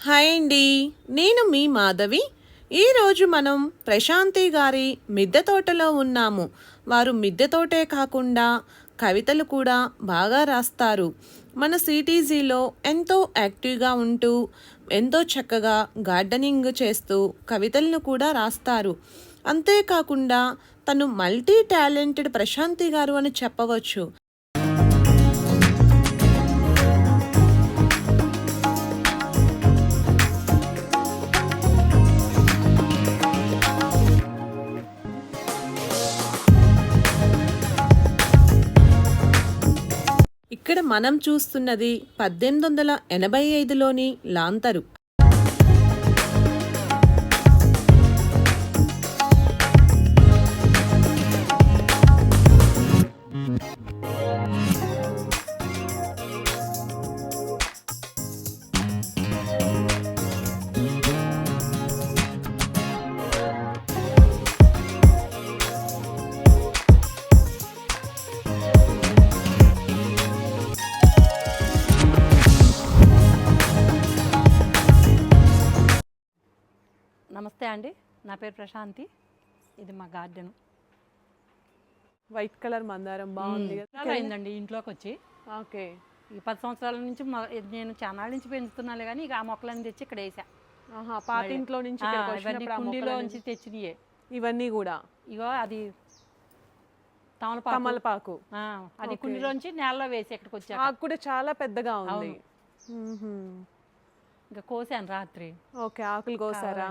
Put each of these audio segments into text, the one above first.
Hi అండి, నేను మీ మాధవి. ఈరోజు మనం ప్రశాంతి గారి మిద్దె తోటలో ఉన్నాము. వారు మిద్దె తోటే కాకుండా కవితలు కూడా బాగా రాస్తారు. మన సిటీజీలో ఎంతో యాక్టివ్గా ఉంటూ ఎంతో చక్కగా గార్డెనింగ్ చేస్తూ కవితలను కూడా రాస్తారు. అంతేకాకుండా తను మల్టీ టాలెంటెడ్ ప్రశాంతి గారు అని చెప్పవచ్చు. ఇక్కడ మనం చూస్తున్నది 1885లోని లాంతరు. నమస్తే అండి, నా పేరు ప్రశాంతి. ఇది మా గార్డెన్. వైట్ కలర్ మందారం బాగుంది కదా. అయిందండి ఇంట్లోకి వచ్చి. ఓకే. ఈ 10 సంవత్సరాల నుంచి నేను చాలా నుంచి పెంచుతున్నాను, కానీ ఇక ఆ మొక్కలన్నీ తెచ్చి ఇక్కడ వేసా. పాత ఇంట్లో నుంచి కుండీలో నుంచి తెచ్చినయే ఇవన్నీ కూడా. ఇగో అది తమలపాకు. అది కుండీలోంచి నేలలో వేసి ఇక్కడికి వచ్చా. కూడా చాలా పెద్దగా ఉంది. ఇంకా కోసాను రాత్రి. ఓకే, ఆకులు కోసారా?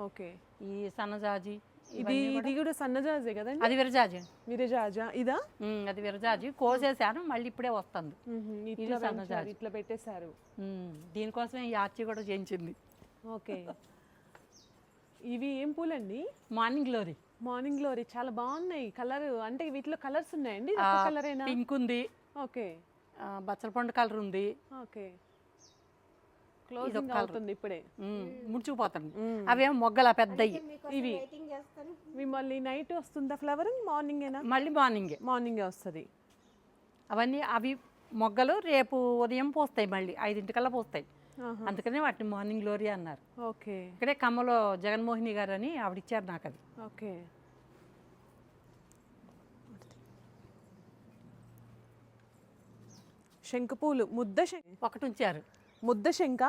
ఓకే. ఈ సన్నజాజి, ఇది కూడా సన్నజాజే కదండి? అది విరజాజి. విరజాజా ఇదా? అది విరజాజి కోసేసాను, మళ్ళీ ఇప్పుడే వస్తుంది. ఇది సన్నజాజి ఇట్లా పెట్టేశారు. దీనికోసమే ఈ ఆర్చి కూడా చేయించింది. ఓకే. ఇవి ఏం పూలండి? Morning glory. మార్నింగ్ గ్లోరీ చాలా బాగున్నాయి. కలర్ అంటే వీటిలో కలర్స్ ఉన్నాయండి? కలరేనా? పింక్ ఉంది. ఓకే. బచ్చల పండు కలర్ ఉంది. ఓకే. క్లోజింగ్ అవుతుంది ఇప్పుడే. ముడుచుకుపోతుంది. అవేమో మొగ్గల పెద్దవి. ఇవి మళ్ళీ నైట్ వస్తుందా ఫ్లవర్? మార్నింగేనా? మళ్ళీ మార్నింగే వస్తుంది. అవన్నీ అవి మొగ్గలు రేపు ఉదయం పోస్తాయి, మళ్ళీ 5 పోస్తాయి. అందుకనే వాటిని మార్నింగ్ గ్లోరీ అన్నారు. ఓకే. ఇక్కడే కమ్మలో జగన్మోహిని గారు అని ఆవిడ ఇచ్చారు నాకు అది. ఓకే. శంకు పూలు ముద్ద ఒకటి ఉంచారు. ముద్ద శంక?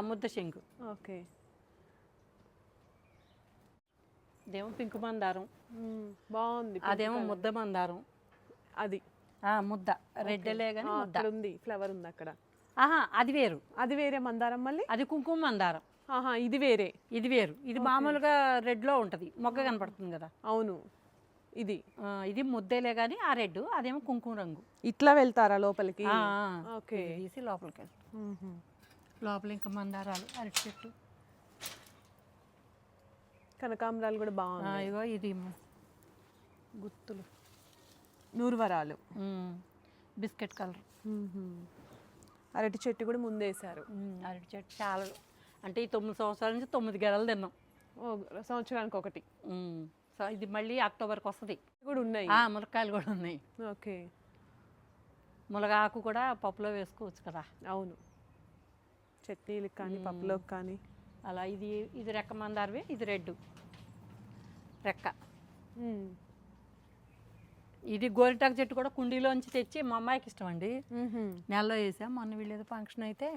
ముద్ద శంకు. ఓకే. ఇదేమో పింక్ మందారం బాగుంది. అదేమో ముద్ద మందారం. అది ముద్ద రెడ్లే కానీ ముద్ద ఉంది. ఫ్లవర్ ఉంది అక్కడ. అది వేరు. అది వేరే మందారం. మళ్ళీ అది కుంకుమ మందారం. ఇది వేరే. ఇది వేరు. ఇది మామూలుగా రెడ్లో ఉంటుంది, మొగ్గ కనపడుతుంది కదా. అవును. ఇది ముద్దేలే కానీ ఆ రెడ్, అదేమో కుంకుమ రంగు. ఇట్లా వెళ్తారా లోపలికి? ఓకే. తీసి లోపలికి వెళ్తాం. లోపల ఇంకా మందారాలు, అరటి చెట్టు, కనకాంబరాలు కూడా బాగున్నాయి. ఇగో ఇది గుత్తులు, నూరువరాలు, బిస్కెట్ కలర్. అరటి చెట్టు కూడా ముందేశారు. అరటి చెట్టు చాలా, అంటే ఈ 9 సంవత్సరాల నుంచి 9 గెలలు తిన్నాం. సంవత్సరానికి ఒకటి. ఇది మళ్ళీ అక్టోబర్కి వస్తుంది. కూడా ఉన్నాయి. ములక్కాయలు కూడా ఉన్నాయి. ఓకే. ములగాకు కూడా పప్పులో వేసుకోవచ్చు కదా. అవును, చట్నీలకు కానీ పప్పులోకి కానీ అలా. ఇది రెక్క మందారవే. ఇది రెడ్ రెక్క. ఇది గోరింటాకు చెట్టు కూడా కుండీలోంచి తెచ్చి మా అమ్మాయికి ఇష్టం అండి, నెలలో వేసాం. మొన్న వీళ్ళేదో ఫంక్షన్ అయితే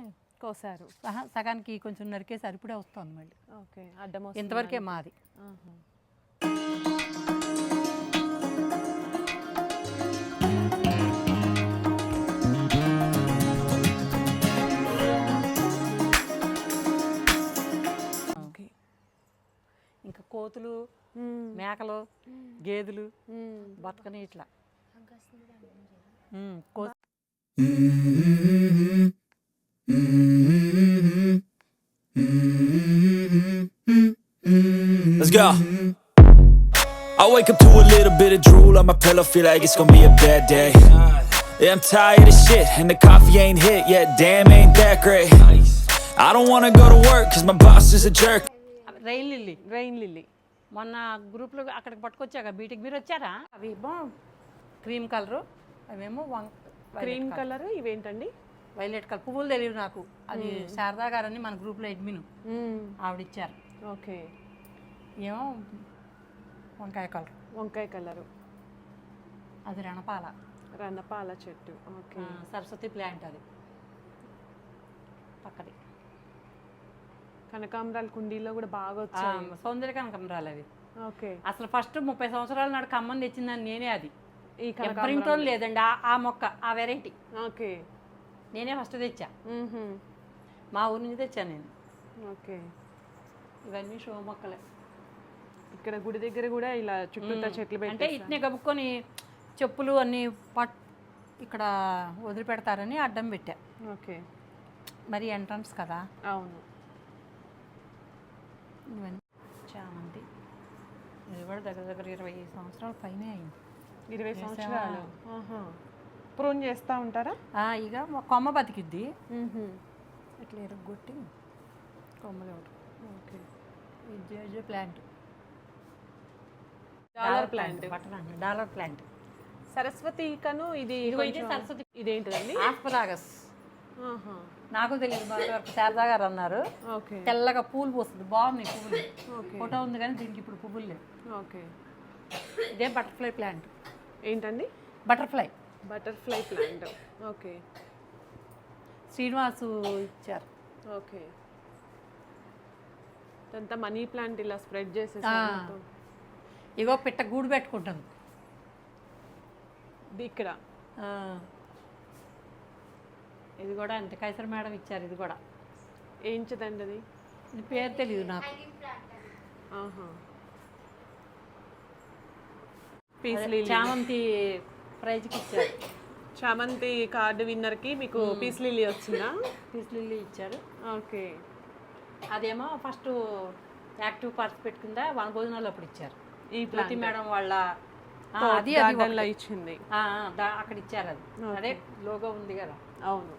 కోసారు. సగానికి కొంచెం నరికేసారు, ఇప్పుడే వస్తుంది మళ్ళీ. ఓకే. అడ్డం ఇంతవరకే మాది. ఇంకా కోతులు, మేకలు, గేదెలు బతకని ఇట్లా. Let's go. I wake up to a little bit of drool on my pillow, feel like it's gonna be a bad day. Yeah, I'm tired of shit, and the coffee ain't hit yet, damn ain't that great. I don't wanna go to work, cause my boss is a jerk. Rain lily మొన్న గ్రూప్లో అక్కడికి పట్టుకొచ్చాక బీటికి మీరు వచ్చారా? అవి cream colour, అవేమో cream colour. ఇవేంటండి? Violet colour పువ్వులు తెలియదు నాకు. అది శారదా గారని మన గ్రూప్లో అడ్మిన్, ఆవిడ ఇచ్చారు. ఓకే. ఏమో వంకాయ కలర్. వంకాయ కలరు. అది రణపాల. రణపాల చెట్టు. ఓకే. సరస్వతి ప్లాంట్ అది పక్కది. కనకాంబరాల కుండీలో కూడా బాగా వచ్చాయి. సౌందర్య కనకాంబరాలు అవి. ఓకే. అసలు ఫస్ట్ 30 సంవత్సరాల నాడు ఖమ్మం తెచ్చిందని నేనే. అది ఈ ఎవరింట్లో లేదండి ఆ మొక్క, ఆ వెరైటీ. ఓకే. నేనే ఫస్ట్ తెచ్చా, మా ఊరి నుంచి తెచ్చాను నేను. ఓకే. ఇవన్నీ షో మొక్కలే. ఇక్కడ గుడి దగ్గర కూడా ఇలా చుట్టూ చెట్లు అంటే ఇట్నే గబుక్కొని చెప్పులు అన్నీ ఇక్కడ వదిలిపెడతారని అడ్డం పెట్టా. ఓకే. మరి ఎంట్రన్స్ కదా. అవును. ఇవన్నీ చామంతి. ఇది కూడా దగ్గర దగ్గర 20 సంవత్సరాల పైనే అయింది. 20 సంవత్సరాలు. ప్రూన్ చేస్తూ ఉంటారా? ఇక కొమ్మ బతికిద్ది, ఇట్లా ఎరగొట్టి కొమ్మలు ఒకటి. ఓకే. ఇది plant, dollar plant. Dollar plant. Saraswati కను ఇది సరస్వతి. ఇదేంటిదండి? ఆస్పరాగస్. నాకు తెలియదు, బాగా శారదా గారు అన్నారు. ఓకే. తెల్లగా పూలు పోస్తుంది, బాగున్నాయి పువ్వులు. ఫోటో ఉంది కానీ దీనికి ఇప్పుడు పువ్వులు లేవు. ఓకే. ఇదే బటర్ఫ్లై ప్లాంట్. ఏంటండి? Butterfly. Butterfly plant. Okay. Srinivasu ఇచ్చారు. ఓకే. అంతా మనీ ప్లాంట్ ఇలా స్ప్రెడ్ చేసేసి ఇగో పిట్ట గూడు పెట్టుకుంటుంది ఇక్కడ. ఇది కూడా అంతే, కైసర్ మేడం ఇచ్చారు. ఇది కూడా ఏంచదండి అది? ఇది పేరు తెలియదు నాకు. Peace lily. చామంతి ప్రైజ్కి ఇచ్చారు. చామంతి కార్డు విన్నర్కి మీకు పీస్ లిల్లీ వచ్చిందా? పీస్ లిల్లీ ఇచ్చారు. ఓకే. అదేమో ఫస్ట్ యాక్టివ్ పార్టిసిపేట్ కింద వనభోజనాలు అప్పుడు ఇచ్చారు. ఈ ప్రతి మేడం వాళ్ళ అది ఇచ్చింది అక్కడ ఇచ్చారు. అది అదే లోగో ఉంది కదా. అవును.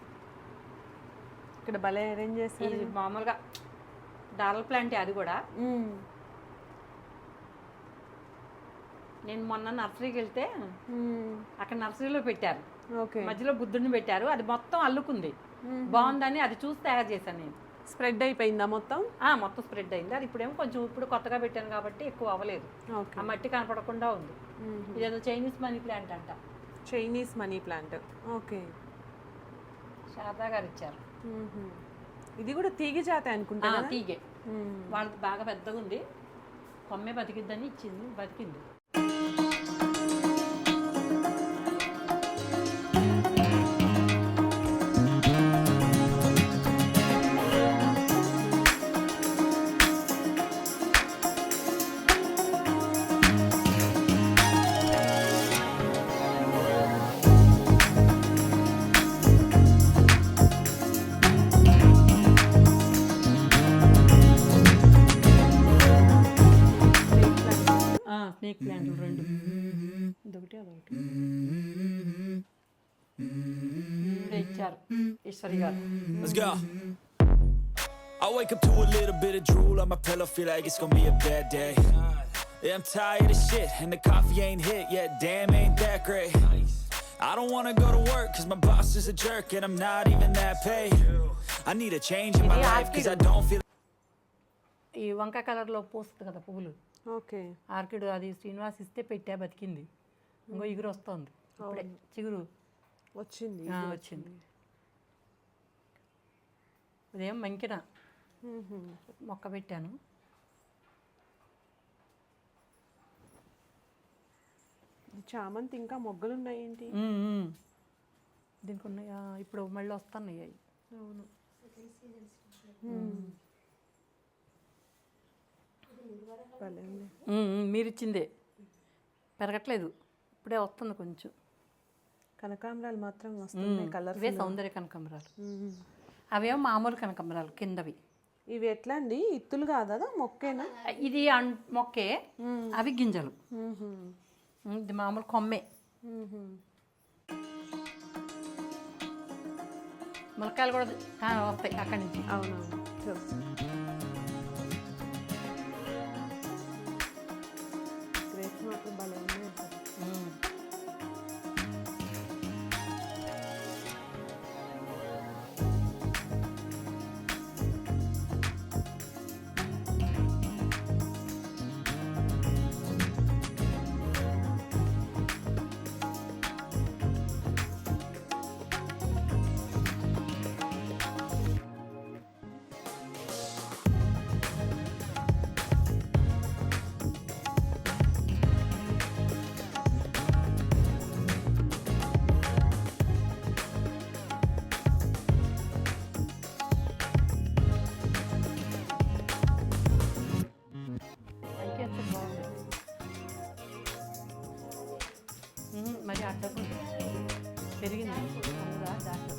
ఇక్కడ భలే అరేంజ్ చేస్తారు. ఇది మామూలుగా డాలర్ ప్లాంట్. అది కూడా నేను మొన్న నర్సరీకి వెళ్తే అక్కడ నర్సరీలో పెట్టారు. మధ్యలో బుద్ధుడిని పెట్టారు. అది మొత్తం అల్లుకుంది, బాగుందని అది చూసి తయారు చేశాను నేను. స్ప్రెడ్ అయిపోయిందా మొత్తం? మొత్తం స్ప్రెడ్ అయింది. అది ఇప్పుడేమో కొంచెం ఇప్పుడు కొత్తగా పెట్టాను కాబట్టి ఎక్కువ అవ్వలేదు. ఆ మట్టి కనపడకుండా ఉంది. ఇదేదో చైనీస్ మనీ ప్లాంట్ అంట. Chinese money plant. Okay. Sharada గారు ఇచ్చారు. ఇది కూడా తీగ జాతి అనుకుంటా. తీగే. వాళ్ళది బాగా పెద్దగా ఉంది, కొమ్మే బతికిద్దని ఇచ్చింది, బతికింది. స్నేక్ ప్లాంట్ రెండు, ఇదొకటి అదొకటి ఇచ్చారు ఈశ్వరి గారు. Let's go. I wake up to a little bit of drool on my pillow, feel like it's gonna be a bad day. Yeah, I'm tired of shit, and the coffee ain't hit yet, damn ain't that great. I don't wanna go to work, cause my boss is a jerk, and I'm not even that paid. I need a change in my life, cause I don't feel. ఈ వంకాయ కలర్లో పోస్తుంది కదా పువ్వులు. Okay. Orchid అది శ్రీనివాస్ ఇస్తే పెట్టా, బతికింది. ఇంకో ఇగురు వస్తుంది ఇప్పుడే, చిగురు వచ్చింది. ఇదేం మంకిన మొక్క పెట్టాను. చామంతి ఇంకా మొగ్గలు ఉన్నాయి ఏంటి? దీనికి ఉన్నాయా? ఇప్పుడు మళ్ళీ వస్తున్నాయి అవి. అవును. మీరు ఇచ్చిందే పెరగట్లేదు, ఇప్పుడే వస్తుంది కొంచెం. కనకాంబరాలు మాత్రం వస్తున్నాయి కలర్. ఇవే సౌందర్య కనకాంబరాలు. అవేమో మామూలు కనకాంబరాలు కిందవి. ఇవి ఎట్లా అండి? ఇత్తులు కాదా, మొక్కేనా? ఇది మొక్కే, అవి గింజలు. ఇది మామూలు కొమ్మే. ములక్కాయలు కూడా వస్తాయి అక్కడి నుంచి. అవునవును. గ్రేప్స్ మాత్రం భలే ఉన్నాయి. మరి అడ్డకు పెరిగింది అందుగా దాంట్లో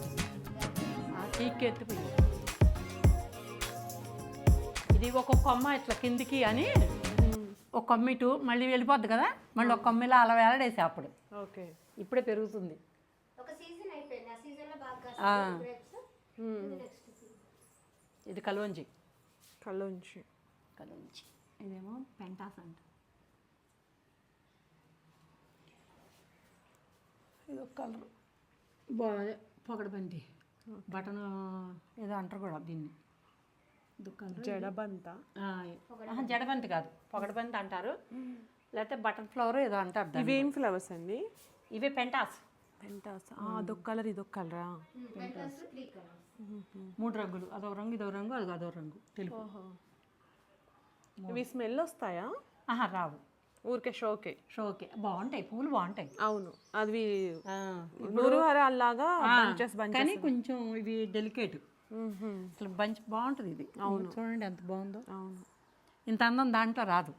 చీక్కి ఎత్తిపోయింది. ఇది ఒక కొమ్మ ఇట్లా కిందికి అని ఒక కొమ్మ ఇటు మళ్ళీ వెళ్ళిపోద్ది కదా, మళ్ళీ ఒక కొమ్మిలా అలా వేలాడేసి అప్పుడు. ఓకే. ఇప్పుడే పెరుగుతుంది. ఒక సీజన్ అయిపోయింది, ఆ సీజన్లో బాగా గ్రేప్స్. నెక్స్ట్ సీజన్ ఇది కలోంజి. కళ్ళుంచి. కలోంజి ఇదేమో పెంటాస్ అంట. ఇది ఒక కలర్ బాగా పొగడబంది బటన్ ఏదో అంటారు కూడా దీన్ని. ఇది కలర్ జడబంత. జడబంతి కాదు, పొగడబంతి అంటారు, లేకపోతే బటన్ ఫ్లవర్ ఏదో అంటారు దాన్ని. ఇవేం ఫ్లవర్స్ అండి? ఇవే పెంటాస్. పెంటాస్. అదొక కలర్ ఇదొక కలరా? పెంటాస్ 3 కలర్స్. 3 రంగులు, అదో రంగు ఇదో రంగు అదో రంగు తెలుపు. ఇవి స్మెల్ వస్తాయా? రావు, ఊరికే షోకే. షోకే. బాగుంటాయి పూలు, బాగుంటాయి. అవును, అది నూరుహార అలాగా బంచెస్ కానీ కొంచెం ఇవి డెలికేట్. అసలు బంచ్ బాగుంటుంది ఇది. అవును, చూడండి ఎంత బాగుందో. అవును, ఇంత అందం దాంట్లో రాదు.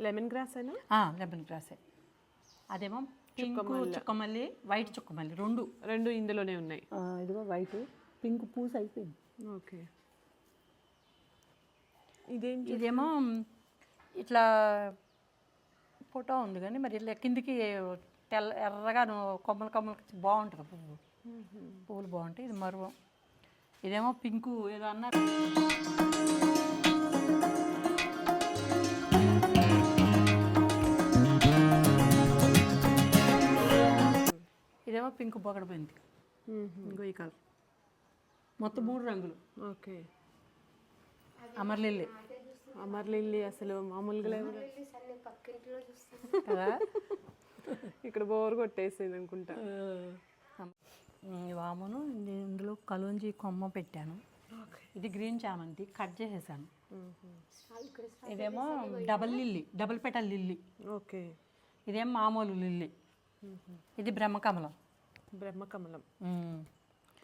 లెమన్ గ్రాస్ అయినా? లెమన్ గ్రాసే. అదేమో పింక్ చుక్కమల్లి, వైట్ చుక్కమల్లి రెండు ఇందులోనే ఉన్నాయి. ఇదిగో వైట్ పింక్ పూస అయిపోయింది. ఓకే. ఇదేమో ఇట్లా ఫోటో ఉంది కానీ మరి ఇట్లా కిందికి తెల్ల ఎర్రగా కొమ్మలు కొమ్మలు బాగుంటుంది పువ్వు. పువ్వులు బాగుంటాయి. ఇది మరువం. ఇదేమో పింకు ఏదో అన్నారు. ఇదేమో పింక్ పొగడపోయింది. ఇంకో ఈ కలర్. మొత్తం 3 రంగులు. ఓకే. అమర్లిల్లీ. అమర్లిల్లీ అసలు మామూలుగా లేవు పక్కింట్లో చూస్తాను కదా. ఇక్కడ బోర్ కొట్టేసింది అనుకుంటా. వామును ఇందులో కలోంజి కొమ్మ పెట్టాను. ఇది గ్రీన్ చామంతి కట్ చేసేసాను. ఇదేమో double lily, double petal lily. Okay. ఇదేమో మామూలు లిల్లీ. ఇది బ్రహ్మకమలం. బ్రహ్మకమలం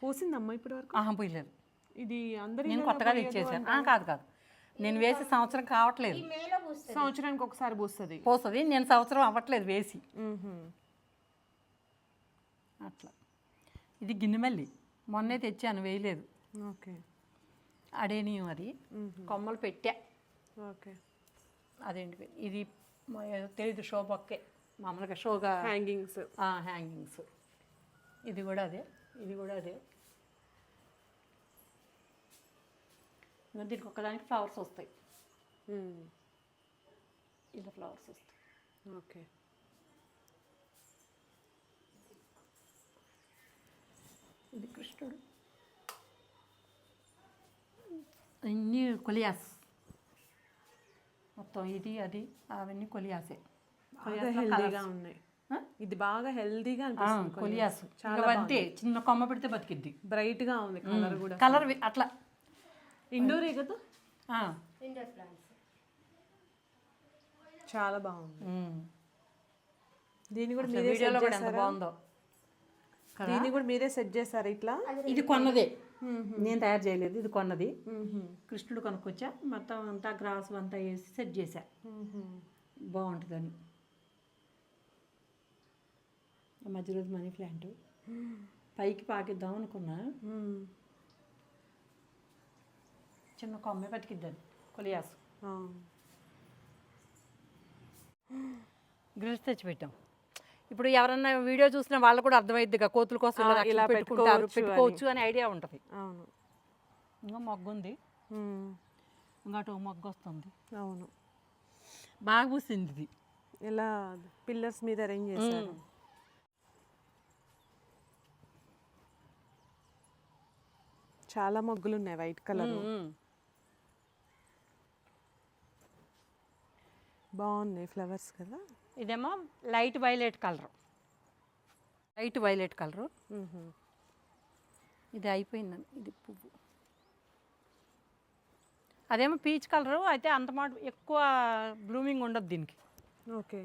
పూసిందమ్మా ఇప్పటి వరకు? పూయలేదు. ఇది అందరి నేను కొత్తగా తెచ్చేసాను. కాదు కాదు, నేను వేసి సంవత్సరం కావట్లేదు. సంవత్సరానికి ఒకసారి పూస్తుంది. నేను సంవత్సరం అవ్వట్లేదు వేసి. అట్లా. ఇది గిన్నెమల్లి మొన్నే తెచ్చాను, వేయలేదు. ఓకే. అడేనియం అది కొమ్మలు పెట్టా. ఓకే. అదేంటి ఇది తెలీదు, షో బొక్కే మామూలుగా షోగా హ్యాంగింగ్స్. హ్యాంగింగ్స్. ఇది కూడా అదే, ఇది కూడా అదే. దీనికి ఒక్కదానికి ఫ్లవర్స్ వస్తాయి. ఇలా ఫ్లవర్స్ వస్తాయి. ఓకే. ఇది కృష్ణుడు. అన్నీ కొలియాస్ మొత్తం. ఇది అది అవన్నీ కొలియాసే. హెల్దీగా ఉన్నాయి. ఇది బాగా హెల్దీగా అనిపిస్తుంది. కొలియాస్ అంతే, చిన్న కొమ్మ పెడితే బతికిద్ది. బ్రైట్ గా ఉంది కలర్ కూడా. కలర్ అట్లా ఇండోర్ కదా. ఇండోర్ ప్లాంట్స్ చాలా బాగుంది. దీన్ని కూడా వీడియోలో కూడా ఎంత బాగుందో. దీన్ని కూడా మీరే సెట్ చేశారు ఇట్లా? ఇది కొన్నదే, నేను తయారు చేయలేదు. ఇది కొన్నది. కృష్ణుడు కొనుక్కొచ్చా, మొత్తం అంతా గ్రాస్ అంతా వేసి సెట్ చేశా. బాగుంటుందని. మధ్య రోజు మనీ ప్లాంట్ పైకి పాకిద్దాం అనుకున్నా, చిన్న కొమ్మే బతికిద్దాను. కొలియాసు గ్రిల్స్ తెచ్చి పెట్టాం. ఇప్పుడు ఎవరన్నా వీడియో చూసిన వాళ్ళు కూడా అర్థమైద్దిగా, కోతుల కోసం ఇలా పెట్టుకోవచ్చు అని ఐడియా ఉంటుంది. అవును. ఇంకా మొగ్గు ఉంది, ఇంకా అటు మొగ్గు వస్తుంది. అవును, బాగా పూసింది ఇది. ఇలా పిల్లర్స్ మీద అరేంజ్ చేశారు. చాలా మొగ్గులు ఉన్నాయి వైట్ కలర్. బాగున్నాయి ఫ్లవర్స్ కదా. ఇదేమో light violet colour. Light violet colour. ఇది అయిపోయిందండి. ఇది పువ్వు. అదేమో పీచ్ కలరు. అయితే అంత మాట ఎక్కువ బ్లూమింగ్ ఉండదు దీనికి. ఓకే.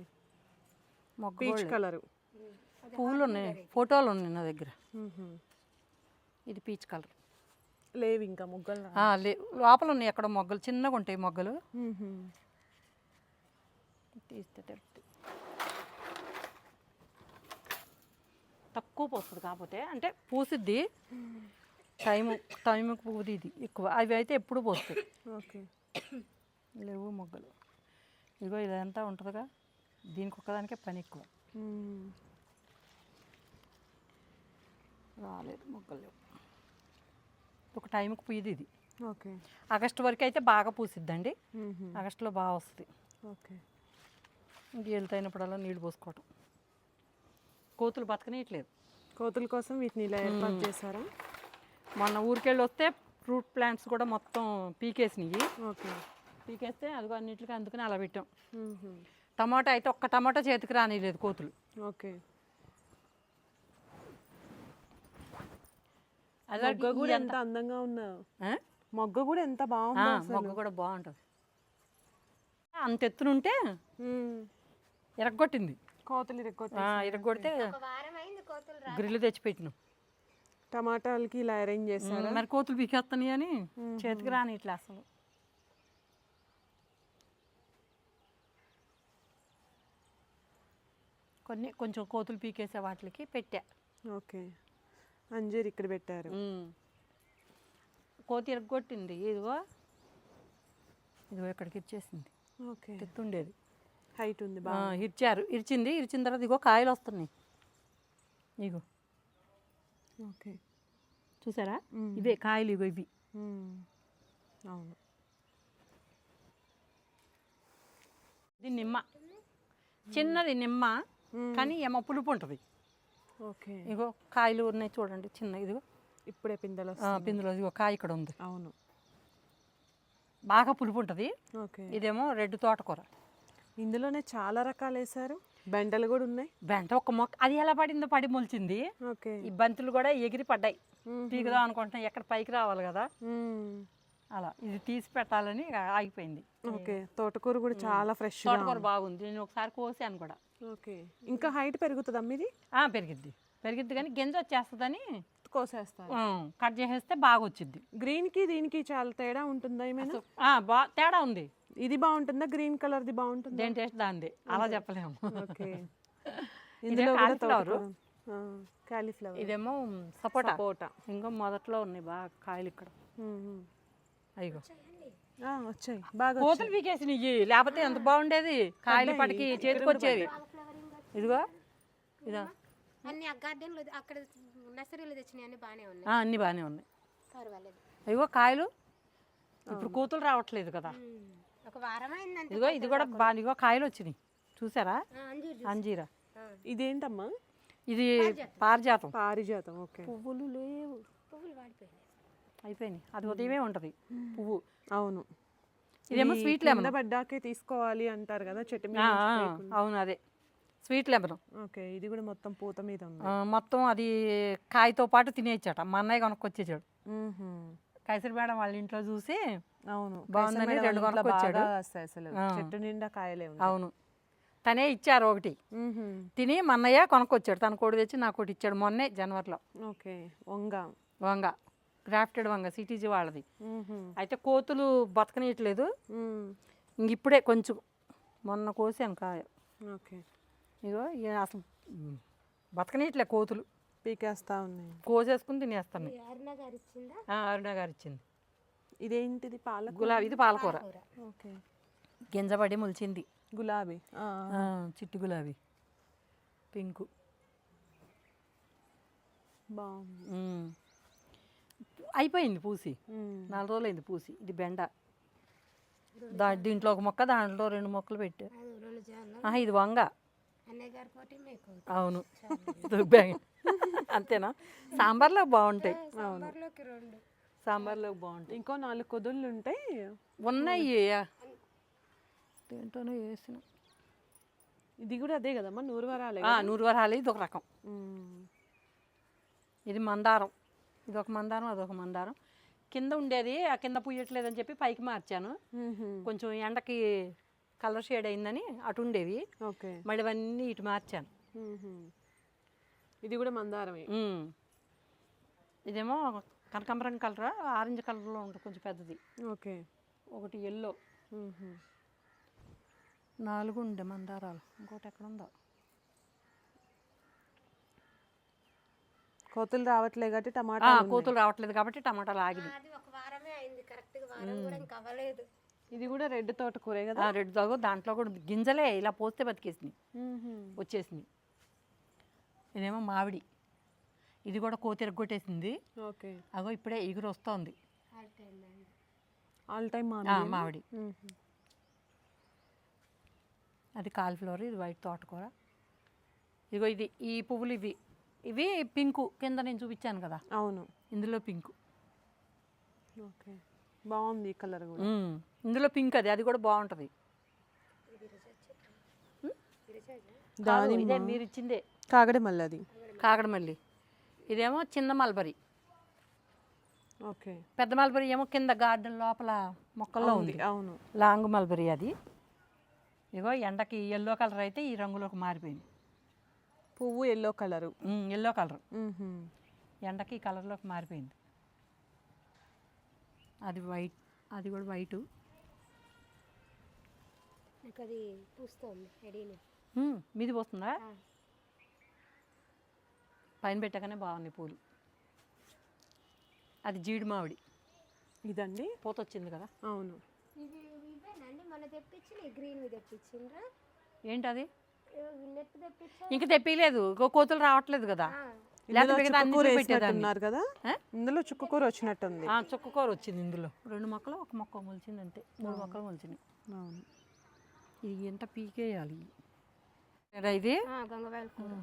మొగ్గు పీచ్ కలరు. పువ్వులు ఉన్నాయి, ఫోటోలు ఉన్నాయి నా దగ్గర. ఇది పీచ్ కలర్. లేవు ఇంకా మొగ్గలు. లోపల ఉన్నాయి ఎక్కడ మొగ్గలు, చిన్నగా ఉంటాయి మొగ్గలు. తీస్తే తెలుస్తుంది. పూస్తుంది, కాకపోతే అంటే పూసిద్ది టైంకి పూది ఇది ఎక్కువ. అవి అయితే ఎప్పుడు పోస్తాయి. ఓకే. లేవు మొగ్గలు. ఇదిగో ఇదంతా ఉంటుందిగా, దీనికి ఒక్కదానికే పని ఎక్కువ. రాలేదు, మొగ్గలు లేవు. ఒక టైంకి పూయది ఇది. ఓకే. ఆగస్టు వరకు అయితే బాగా పూసిద్దండి. ఆగస్టులో బాగా వస్తుంది. ఓకే. ఇంక వెళ్తాయినప్పుడల్లా నీళ్ళు పోసుకోవటం. కోతులు బతకనీయట్లేదు. కోతుల కోసం వీటిని ఇలా ఏర్పాటు చేశారా? మొన్న ఊరికెళ్ళి వస్తే ఫ్రూట్ ప్లాంట్స్ కూడా మొత్తం పీకేసినాయి. ఓకే. పీకేస్తే అదిగో అన్నింటికి అందుకని అలా పెట్టాం. టమాటా అయితే ఒక్క టమాటా చేతికి రానిలేదు కోతులు. ఓకే. అదే మొగ్గ కూడా ఎంత అందంగా ఉన్నావు. మొగ్గ కూడా ఎంత బాగుంది. మొగ్గ కూడా బాగుంటుంది. అంత ఎత్తునుంటే ఇరగొట్టింది కోతులు ఇరగొడితే ఒక వారం అయింది కోతులు రా. గ్రిల్లు తెచ్చిపెట్టినాం. టమాటాలకి ఇలా అరేంజ్ చేశారా? మరి కోతులు పీకేస్తాయి అని చేతికి రాని ఇట్లా అసలు. కొంచెం కోతులు పీకేసే వాటికి పెట్టా. ఓకే. అంజీర్ ఇక్కడ పెట్టారు. కోతి ఇరగొట్టింది. ఇదిగో ఇక్కడికి ఇచ్చేసింది. ఓకే. ఎత్తుండేది, హైట్ ఉంది. ఇరిచిన తర్వాత ఇగో కాయలు వస్తున్నాయి. ఇగో ఓకే. చూసారా, ఇవే కాయలు. ఇగో ఇవి. అవును. ఇది నిమ్మ, చిన్నది నిమ్మ, కానీ ఏమో పులుపు ఉంటుంది. ఓకే. ఇగో కాయలు ఉన్నాయి చూడండి, చిన్న. ఇదిగో ఇప్పుడే పిందెలు. పిందులో ఇగో కాయ ఇక్కడ ఉంది. అవును. బాగా పులుపు ఉంటుంది. ఓకే. ఇదేమో రెడ్ తోటకూర. ఇందులోనే చాలా రకాలు వేసారు. బెండలు కూడా ఉన్నాయి. బెంట ఒక మొక్క అది ఎలా పడిందో పడి మొలిచింది. ఓకే. ఈ బంతులు కూడా ఎగిరి పడ్డాయి. పీకుదాం అనుకుంటున్నాం, ఎక్కడ పైకి రావాలి కదా, అలా ఇది తీసి పెట్టాలని ఆగిపోయింది. ఓకే. తోటకూర కూడా చాలా ఫ్రెష్. తోటకూర బాగుంది. నేను ఒకసారి కోసాను కూడా. ఓకే. ఇంకా హైట్ పెరుగుతుందా మీది? పెరిగిద్ది కానీ గింజ వచ్చేస్తుందని కోసేస్తారు. కట్ చేసేస్తే బాగా వచ్చింది. గ్రీన్ కి దీనికి చాలా తేడా ఉంటుందా ఏమైనా? తేడా ఉంది. ఇది బాగుంటుందా, గ్రీన్ కలర్ ది బాగుంటుందా? దేని టేస్ట్ దాంది, అలా చెప్పలేము. ఓకే. ఇందులో కాలీఫ్లవర్, ఇదేమో సపోటా. ఇంకా మొదట్లో ఉన్నాయి బాగా కాయలు ఇక్కడ. అయ్యో వచ్చాయి బాగా. కోతులు పీకేసినాయి, లేకపోతే ఎంత బాగుండేది. కాయలు పడికి చేతికి వచ్చేవి. ఇదిగో ఇదా అన్ని గార్డెన్లో అక్కడ నర్సరీలో తెచ్చినాయి అన్ని బాగానే ఉన్నాయి. అన్ని బాగానే ఉన్నాయి. పర్వాలేదు. ఇదిగో కాయలు. ఇప్పుడు కోతులు రావట్లేదు కదా. ఒక వారం అయిందంటే. ఇదిగో ఇది కూడా బాగా. ఇదిగో కాయలు వచ్చినాయి చూసారా, అంజీరా. ఇదేంటమ్మా? ఇది పారిజాతం. పారిజాతం. ఓకే. పువ్వులు లేవు, పువ్వులు వాడిపోయినాయి, అయిపోయినాయి. అది ఉదయమే ఉంటుంది పువ్వు. అవును. ఇదేమో స్వీట్ లెమన్. పడ్డాకే తీసుకోవాలి అంటారు కదా చెట్టు మీద. అవును, అదే స్వీట్ లెమన్. ఓకే. ఇది కూడా మొత్తం పూత మీద ఉంది. మొత్తం అది కాయతో పాటు తినేయచ్చట. మా అన్నయ్య కొనుక్కొచ్చేసాడు. కైసరి మేడం వాళ్ళ ఇంట్లో చూసి అవును బాగుందని 2 కొనుక్కొచ్చాడు. అసలు చెట్టు నిండా కాయలే. అవును, తనే ఇచ్చారు ఒకటి. తిని మా అన్నయ్య కొనుక్కొచ్చాడు. తన కోడి తెచ్చి నాకు ఒకటి ఇచ్చాడు మొన్నే జనవరిలో. ఓకే. వంగ గ్రాఫ్టెడ్ వంగ, సిటీజీ వాళ్ళది. అయితే కోతులు బతకనీయట్లేదు. ఇంక ఇప్పుడే కొంచెం మొన్న కోసాను కాయ. ఓకే. ఇగో అసలు బతకనీయట్లే కోతులు, పీకేస్తా ఉన్నాయి. కోసేసుకుని తినేస్తాను. అరుణ గారు ఇచ్చిందా? అరుణ గారు ఇచ్చింది. ఇదేంటిది? గులాబీ. ఇది పాలకూర. ఓకే. గింజపడి మొలిచింది. గులాబీ, చిట్టి గులాబీ, పింకు. బాగుంది. అయిపోయింది పూసి, 4 రోజులు అయింది పూసి. ఇది బెండ. దీంట్లో ఒక మొక్క, దాంట్లో 2 మొక్కలు పెట్టా. ఇది వంగ. అన్నయ్య గారి పోటీ మీకు. అవును. అంతేనా? సాంబార్లో బాగుంటాయి. సాంబార్లోకి 2. సాంబార్లో బాగుంటాయి. ఇంకో 4 కుదుళ్ళు ఉంటాయి. ఉన్నాయి, దేంట్లోనో వేసిన. ఇది కూడా అదే కదమ్మా, నూరువరాలే. నూరువరాలు. ఇది ఒక రకం. ఇది మందారం. ఇది ఒక మందారం, అదొక మందారం. కింద ఉండేది ఆ కింద పూయట్లేదని చెప్పి పైకి మార్చాను. కొంచెం ఎండకి కలర్ షేడ్ అయిందని అటు ఉండేవి. ఓకే. మళ్ళీ ఇవన్నీ ఇటు మార్చాను. ఇది కూడా మందారమే. ఇదేమో కనకాంబరం కలర్, ఆరెంజ్ కలర్లో ఉంటుంది, కొంచెం పెద్దది. ఓకే. ఒకటి ఎల్లో. 4 ఉండే మందారాలు. ఇంకోటి ఎక్కడ ఉందో. కోతులు రావట్లే కాబట్టి టమాటా కోతులు రావట్లేదు కాబట్టి టమాటాలు ఆగింది. అది ఒక వారమే అయింది కరెక్ట్గా, వారం కూడా ఇంకా అవ్వలేదు. ఇది కూడా రెడ్ తోటకూరే కదా. రెడ్ దాగు దాంట్లో కూడా గింజలే ఇలా పోస్తే బతికేసింది, వచ్చేసింది. ఇదేమో మామిడి, ఇది కూడా కోతి ఎరగొట్టేసింది. ఓకే. అగో ఇప్పుడే ఎగురు వస్తోంది. ఆల్ టైమ్ మామిడి. అది కాలీఫ్లవర్, ఇది వైట్ తోటకూర. ఇదిగో ఇది ఈ పువ్వులు ఇవి ఇవి పింకు కింద నేను చూపించాను కదా. అవును, ఇందులో పింకు. ఓకే, బాగుంది కలర్ కూడా. ఇందులో పింక్ అది కూడా బాగుంటుంది. ఇదే మీరు ఇచ్చిందే కాగడమల్లి. అది కాగడమల్లి. ఇదేమో చిన్న మల్బరీ. ఓకే. పెద్ద మల్బరీ ఏమో కింద గార్డెన్ లోపల మొక్కల్లో ఉంది. అవును, లాంగ్ మల్బరీ అది. ఇగో ఎండకి ఎల్లో కలర్ అయితే ఈ రంగులోకి మారిపోయింది. పువ్వు ఎల్లో కలరు. ఎల్లో కలర్ ఎండకి ఈ కలర్లోకి మారిపోయింది. అది వైట్, అది కూడా వైటు. నాకు అది పూస్తుంది ఎడీని. మీది పోస్తుందా? పైన పెట్టగానే బాగుంది పూలు. అది జీడి మామిడి. ఇదండి పూత వచ్చింది కదా. అవును. ఇది ఇవేనండి మన తెప్పించి గ్రీన్ తెప్పించిండ్రా. ఏంటది? నెట్ తెప్పించా. ఇంక తెప్పిలేదు, కోతులు రావట్లేదు కదా. ఉన్నారు కదా, ఇందులో చుక్కకూర వచ్చినట్టుంది. చుక్కకూర వచ్చింది ఇందులో. 2 మొక్కలు, 1 మొక్క మొలిచింది అంతే. 3 మొక్కలు మొలిచినాయి. అవును. ఇది ఎంత పీకేయాలి ఇది. గంగవాయల కూర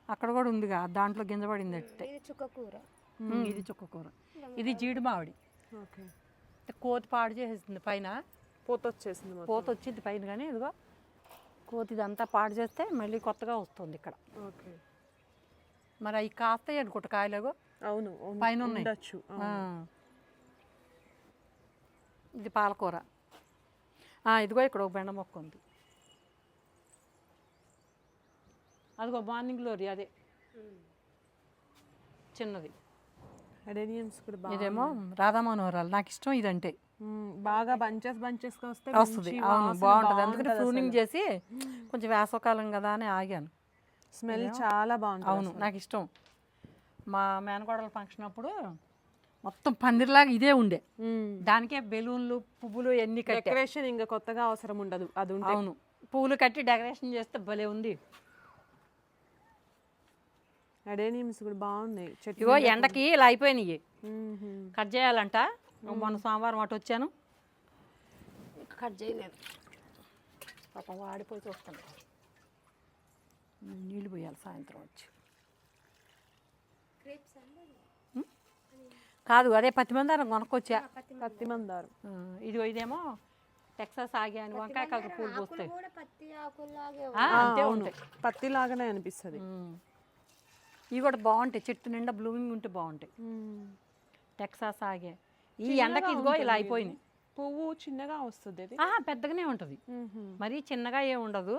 అక్కడ కూడా ఉందిగా, దాంట్లో గింజ పడింది అంటే. ఇది చుక్కకూర. ఇది చుక్కకూర. ఇది జీడి మామిడి. ఓకే. కోతి పాడు చేసేసింది పైన. పూత వచ్చేసింది. పూత వచ్చింది పైన, కానీ ఇదిగో కోతి ఇదంతా పాడు చేస్తే మళ్ళీ కొత్తగా వస్తుంది ఇక్కడ. ఓకే. మరి అవి కాస్తాయి అనుకుంటా కాయలేగో. అవును, పైన ఉన్నాయి. ఇది పాలకూర. ఇదిగో ఇక్కడ ఒక బెండ మొక్క ఉంది. అదిగో మార్నింగ్ గ్లోరీ, అదే చిన్నది. అడేనియమ్స్ కూడా బాగా. ఇదేమో రాధా మనోహరాలు. నాకు ఇష్టం ఇదంటే. బాగా బంచెస్ వస్తుంది. అవును, బాగుంటుంది. అందుకని ప్రూనింగ్ చేసి కొంచెం వేసవకాలం కదా అని ఆగాను. స్మెల్ చాలా బాగుంటుంది. అవును, నాకు ఇష్టం. మా మేనకోడల ఫంక్షన్ అప్పుడు మొత్తం పందిరిలాగా ఇదే ఉండే. దానికే బెలూన్లు, పువ్వులు ఎన్ని కట్టి. డెకరేషన్ ఇంకా కొత్తగా అవసరం ఉండదు. అది ఉంటే. అవును, పువ్వులు కట్టి డెకరేషన్ చేస్తే భలే ఉంది. అడేనియమ్స్ కూడా బాగున్నాయి. ఇగో ఎండకి ఇలా అయిపోయినాయి, కట్ చేయాలంట. మొన్న సోమవారం అటు వచ్చాను, కట్ చేయలేదు. పాపం వాడిపోయి చూస్తాను. నీళ్ళు పోయాలి సాయంత్రం వచ్చి. కాదు, అదే పత్తి మందారం కొనుక్కొచ్చా. పత్తి మందారం. ఇదిగో ఇదేమో టెక్సాస్ ఆగి అని వంకాయ కలర్ పూలు పూస్తాయి. అంతే ఉంటాయి, పత్తి లాగానే అనిపిస్తుంది. ఇవి కూడా బాగుంటాయి, చెట్టు నిండా బ్లూమింగ్ ఉంటే బాగుంటాయి. టెక్సాస్ ఆగే. ఈ ఎండకి ఇదిగో ఇలా అయిపోయింది. పువ్వు చిన్నగా వస్తుంది. పెద్దగానే ఉంటుంది, మరీ చిన్నగా ఏమి ఉండదు.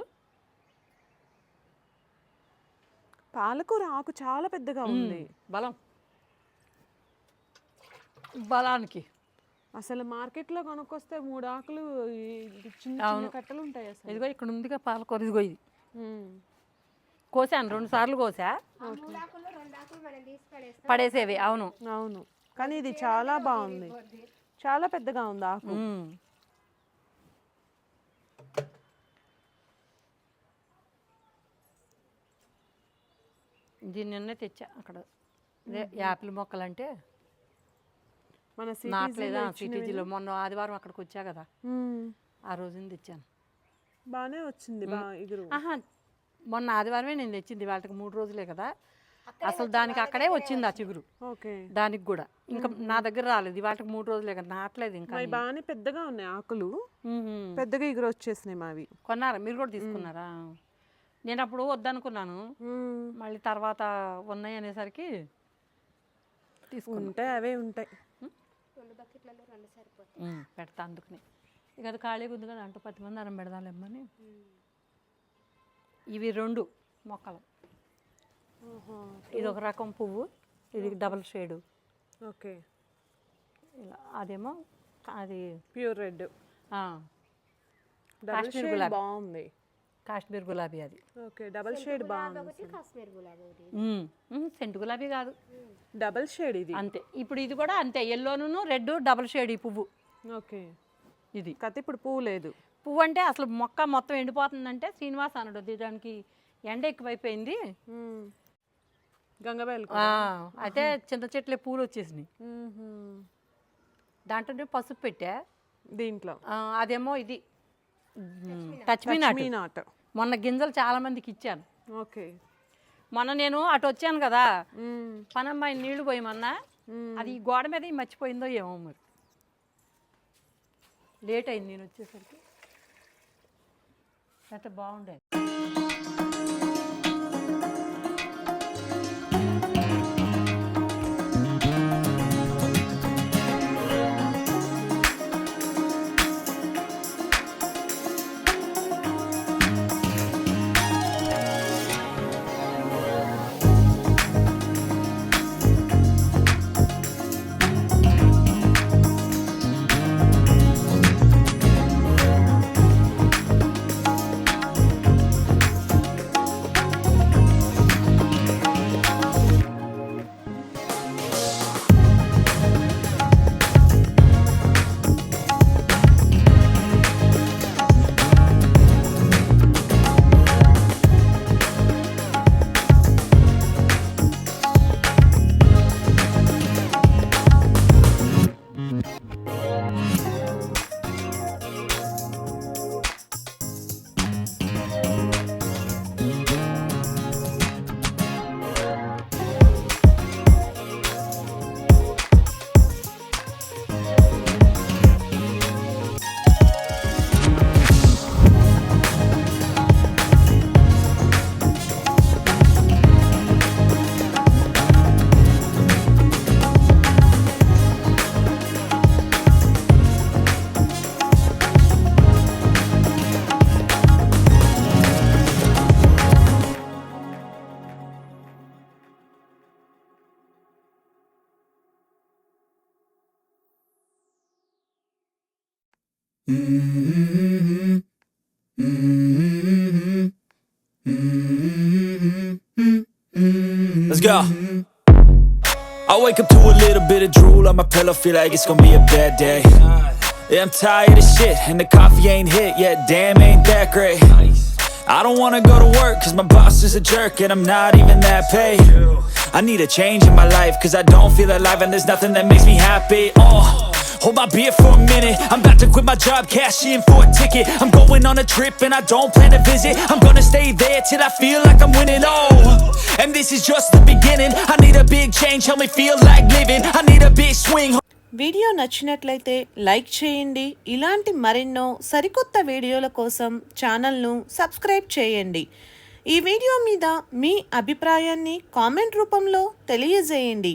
పాలకూర ఆకు చాలా పెద్దగా ఉంది. బలానికి అసలు మార్కెట్లో కొనుక్కొస్తే 3 ఆకులు చిన్న కట్టలు ఉంటాయి. అసలు ఇదిగో ఇక్కడ ఉందిగా పాలకూర. ఇదిగో ఇది కోసాను 2 సార్లు కోసా. పడేసేవి. అవును అవును, కానీ ఇది చాలా బాగుంది, చాలా పెద్దగా ఉంది ఆకు. దీన్ని తెచ్చా అక్కడ. యాపిల్ మొక్కలు అంటే మన నాట్లేదా సిటీజీలో. మొన్న ఆదివారం అక్కడికి వచ్చా కదా, ఆ రోజున తెచ్చాను. బాగానే వచ్చింది. మొన్న ఆదివారమే నేను తెచ్చింది. వాళ్ళకి 3 రోజులే కదా. అసలు దానికి అక్కడే వచ్చింది ఆ చిగురు. దానికి కూడా ఇంకా నా దగ్గర రాలేదు. వాళ్ళకి 3 రోజులే కదా, నాట్లేదు ఇంకా. బాగానే పెద్దగా ఉన్నాయి ఆకులు, పెద్దగా ఎగురు వచ్చేసినాయి మావి. కొన్నారా మీరు కూడా? తీసుకున్నారా? నేను అప్పుడు వద్దనుకున్నాను, మళ్ళీ తర్వాత ఉన్నాయి అనేసరికి తీసుకుంటే అవే ఉంటాయి. పెడతా అందుకని. ఇక అది ఖాళీగా ఉంది కదా, అంటూ 10 మంది అరం పెడదాలేమ్మని. ఇవి 2 మొక్కలు. ఇది ఒక రకం పువ్వు, ఇది డబల్ షేడు. ఓకే. ఇలా అదేమో అది ప్యూర్ రెడ్. కాశ్మీర్ గులాబీ బాగుంది. కాశ్మీర్ గులాబీ అది. ఓకే, డబల్ షేడ్ బాగుంది. ఒకటి కాశ్మీర్ గులాబీ ఒకటి. సెంటు గులాబీ కాదు, డబల్ షేడ్ ఇది. అంతే. ఇప్పుడు ఇది కూడా అంతే, ఎల్లోను రెడ్ డబుల్ షేడ్ ఈ పువ్వు. ఓకే, ఇది కత్తి ఇప్పుడు పువ్వు లేదు. పువ్వు అంటే అసలు మొక్క మొత్తం ఎండిపోతుందంటే శ్రీనివాస్ అనడు, దానికి ఎండ ఎక్కువైపోయింది. గంగవేల్ అయితే చింత చెట్లే పూలు వచ్చేసినాయి. దాంట్లో పసుపు పెట్టా దీంట్లో. అదేమో ఇది టచ్ మీ నాట్. మొన్న గింజలు చాలా మందికి ఇచ్చాను. ఓకే, మొన్న నేను అటు వచ్చాను కదా, పనమ్మాయి నీళ్లు పోయమన్నా, అది ఈ గోడ మీద మర్చిపోయిందో ఏమో మరి, లేట్ అయింది నేను వచ్చేసరికి. అయితే బాగుండేది. Let's go. I wake up to a little bit of drool on my pillow, feel like it's gonna be a bad day. Yeah, I'm tired of shit, and the coffee ain't hit yet, damn, ain't that great. I don't wanna go to work, cause my boss is a jerk, and I'm not even that paid. I need a change in my life, cause I don't feel alive, and there's nothing that makes me happy. Hold my beer for a minute, I'm about to quit my job, cash in for a ticket. I'm going on a trip and I don't plan to visit. I'm gonna stay there till I feel like I'm winning, and this is just the beginning. I need a big change, help me feel like living. I need a big swing. Video నచ్చినట్లయితే like చేయండి. ఇలాంటి మరెన్నో సరికొత్త వీడియోల కోసం ఛానల్ను subscribe చేయండి. ఈ వీడియో మీద మీ అభిప్రాయాన్ని కామెంట్ రూపంలో తెలియజేయండి.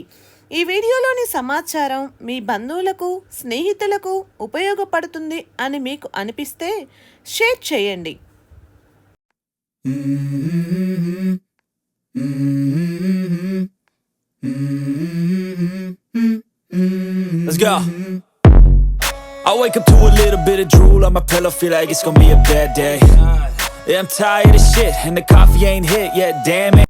ఈ వీడియోలోని సమాచారం మీ బంధువులకు, స్నేహితులకు ఉపయోగపడుతుంది అని మీకు అనిపిస్తే షేర్ చేయండి. Let's go. I wake up to a little bit of drool on my pillow, feel like it's gonna be a bad day. Yeah, I'm tired of shit, and the coffee ain't hit yet, damn it.